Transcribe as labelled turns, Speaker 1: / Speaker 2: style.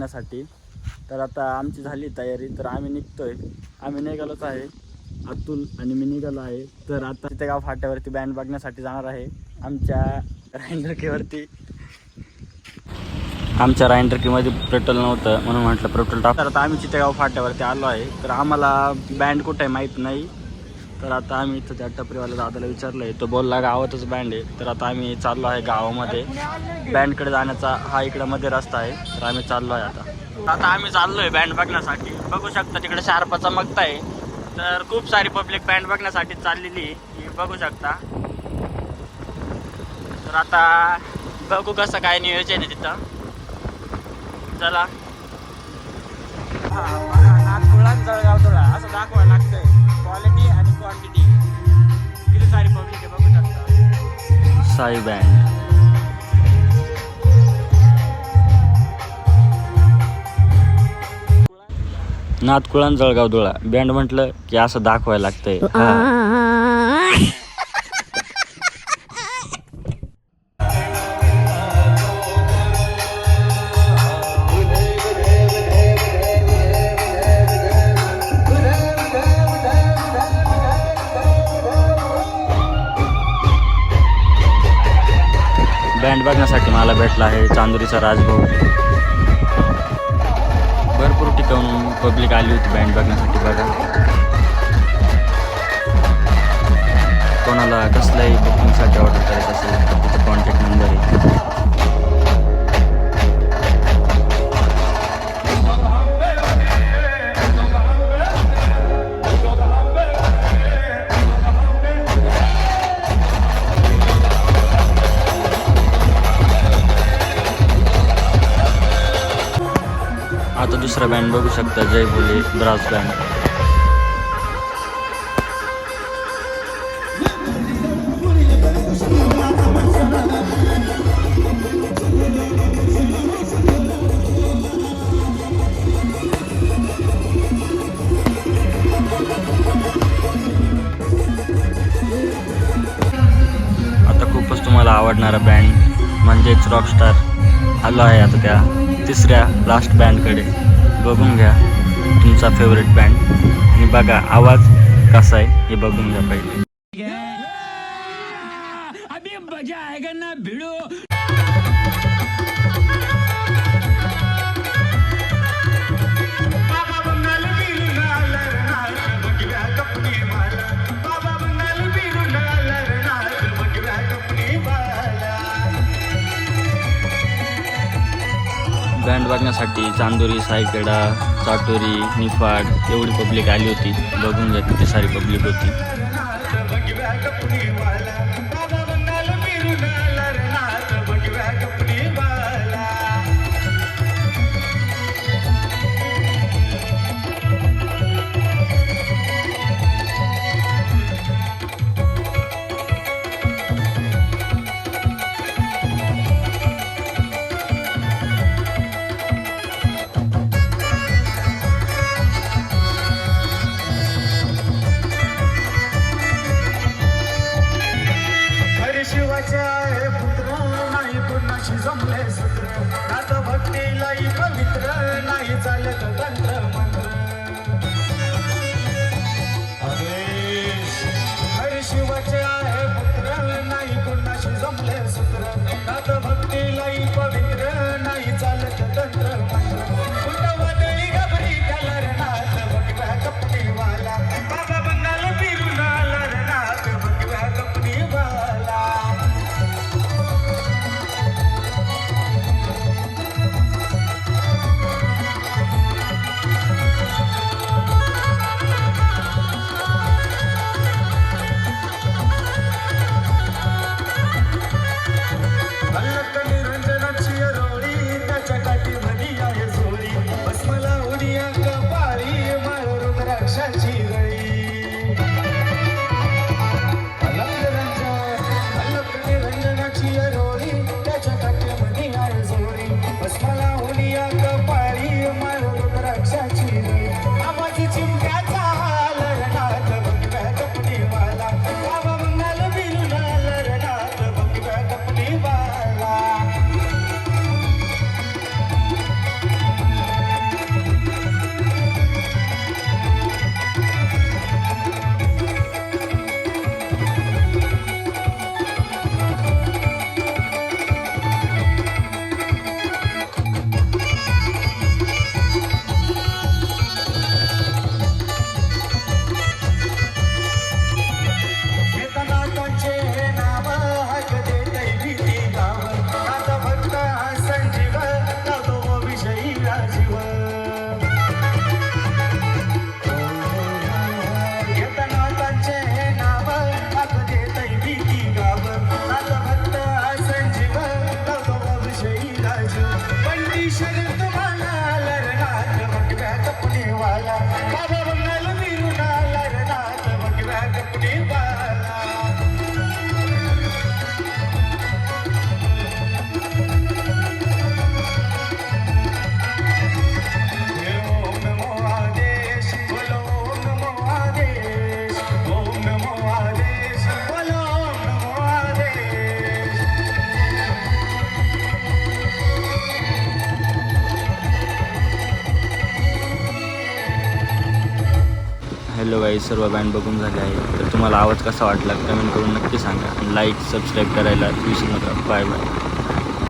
Speaker 1: साठी. तर आता आमची झाली तयारी, तर आम्ही निघतोय. आम्ही निघालोच आहे, अतुल आणि मी निघालो आहे. तर आता तिथे गाव फाट्यावरती बँड बघण्यासाठी जाणार आहे. आमच्या राईंडरकीवरती आमच्या राईंडरकीमध्ये पेट्रोल नव्हतं म्हणून म्हटलं पेट्रोल टाक. तर आता आम्ही चितेगाव फाट्यावरती आलो आहे. तर आम्हाला बँड कुठे आहे माहीत नाही. तर आता आम्ही इथं त्या टपरीवाल्या दादाला विचारलं आहे, तो बोलला गावातच बँड आहे. तर आता आम्ही चाललो आहे गावामध्ये बँडकडे जाण्याचा हा इकडं मध्ये रस्ता आहे. तर आम्ही चाललो आहे आता आम्ही चाललो आहे बँड बघण्यासाठी. बघू शकता तिकडे शार्पा चमकताय. तर खूप सारी पब्लिक बँड बघण्यासाठी चाललेली बघू शकता. तर आता बघू कसं काय नियोजन आहे तिथं. चला जळगाव थोडा असं दाखवायला लागतंय. क्वालिटी आणि क्वांटिटी किती सारी पब्लिक आहे बघू शकता. साई बँड नाथकुळण जळगाव धुळा बँड म्हटलं की असं दाखवायला लागतंय. बँड बघण्यासाठी मला भेटला आहे चांदुरीचा राजभाऊ. भरपूर ठिकाणून पब्लिक आली होती बँड बघण्यासाठी. बघा कोणाला कसल्याही बुकिंगसाठी ऑर्डर करायचं असेल तर तिथं कॉन्टॅक्ट नंबर आहे. आता दुसरा बँड बघू शकता, जय बोले ब्रास बँड. आता खूपच तुम्हाला आवडणारा बँड म्हणजेच रॉकस्टार आलो आहे आता त्या तिसऱ्या लास्ट बँडकडे. बघून घ्या तुमचा फेवरेट बँड आणि बघा आवाज कसा आहे हे बघून घ्या पहिले. अभी मजा आएगा ना भिड़ो. बँड बघण्यासाठी चांदोरी, सायखेडा, चाटोरी, निफाड एवढी पब्लिक आली होती. बघून घ्या किती सारी पब्लिक होती.
Speaker 2: जमले सूत्र नाथ भक्तीलाई पवित्र नाही चालत तंत्र मंत्र. हरी शिवाचे आहे पुत्र नाही कुणाशी जमले सूत्र नाथ भक्तीलाई पवित्र नाही चालत तंत्र मंत्र. कुंडवादळी घबरी त्याला रे नाथ भगव्या कपडीवाला बाबा बंगाल फिरून आला रे नाथ भगव्या कपडीवाला. निरंजनाची
Speaker 1: हॅलो गाईज, सर्व बँड बघून झाले आहे. तर तुम्हाला आवाज कसा वाटला कमेंट करून नक्की सांगा. लाईक सबस्क्राईब करायला विसरू नका. Bye bye.